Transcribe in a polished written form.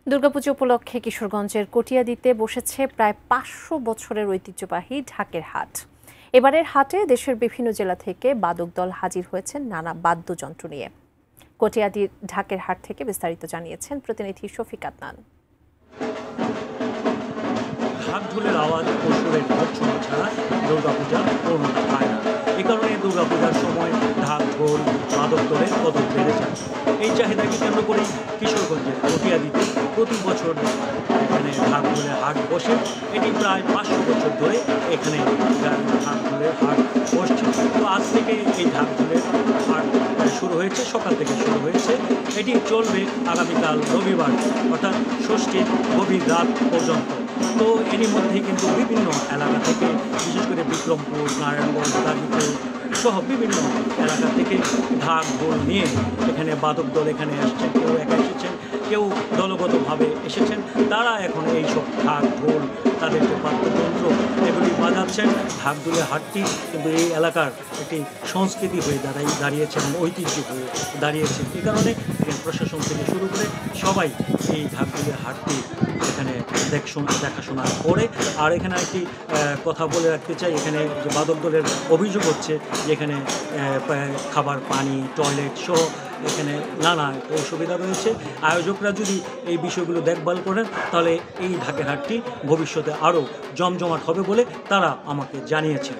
দুর্গাপুজো উপলক্ষে কিশোরগঞ্জের কটিয়াদীতে বসেছে প্রায় ৫০০ বছরের ঐতিহ্যবাহী ঢাকের হাট। এবারের হাটে দেশের বিভিন্ন জেলা থেকে বাদক দল হাজির হয়েছেন নানা বাদ্যযন্ত্র নিয়ে। কটিয়াদীর ঢাকের হাট থেকে বিস্তারিত জানিয়েছেন প্রতিনিধি শফিক আদনান। ঢাক ঢোলের আওয়াজ ও সুরের ভর্ৎসনা ছাড়া দুর্গাপূজা পূর্ণতা পায় না। এ কারণে দুর্গাপূজার সময় ঢাক ঢোল বাদক দলের কদর বেড়ে যায়। এই চাহিদাকে কেন্দ্র করেই কিশোরগঞ্জের কটিয়াদীতে প্রতি বছর এখানে ঢাক ঢোলের হাট বসে। এটি প্রায় ৫০০ বছর ধরে এখানে ঢাক ঢোলের হাট বসছে। তো আজ থেকে এই ঢাক ঢোলের হাট শুরু হয়েছে, সকাল থেকে শুরু হয়েছে। এটি চলবে আগামীকাল রবিবার অর্থাৎ ষষ্ঠীর গভীর রাত পর্যন্ত। তো এরই মধ্যে কিন্তু বিভিন্ন এলাকা থেকে, বিশেষ করে বিক্রমপুর, নারায়ণগঞ্জ, গাজীপুর সহ বিভিন্ন এলাকা থেকে ঢাক ঢোল নিয়ে এখানে বাদক দল এখানে এসেছেন। কেউ একা এসেছেন, কেউ দলগতভাবে এসেছেন। তারা এখন এই সব ঢাক ঢোল, তাদের যে বাদ্যযন্ত্র এগুলি বাজাচ্ছেন। ঢাক ঢোলের হাটটি কিন্তু এই এলাকার একটি সংস্কৃতি হয়ে দাঁড়িয়েছে এবং ঐতিহ্য হয়ে দাঁড়িয়েছে। এই কারণে প্রশাসন থেকে শুরু করে সবাই এই ঢাক ঢোলের হাটটি এখানে দেখাশোনা করে। আর এখানে একটি কথা বলে রাখতে চাই, এখানে যে বাদক দলের অভিযোগ হচ্ছে যে এখানে খাবার, পানি, টয়লেট সহ এখানে নানা অসুবিধা রয়েছে। আয়োজকরা যদি এই বিষয়গুলো দেখভাল করেন তাহলে এই ঢাকের হাটটি ভবিষ্যতে আরও জমজমাট হবে বলে তারা আমাকে জানিয়েছে।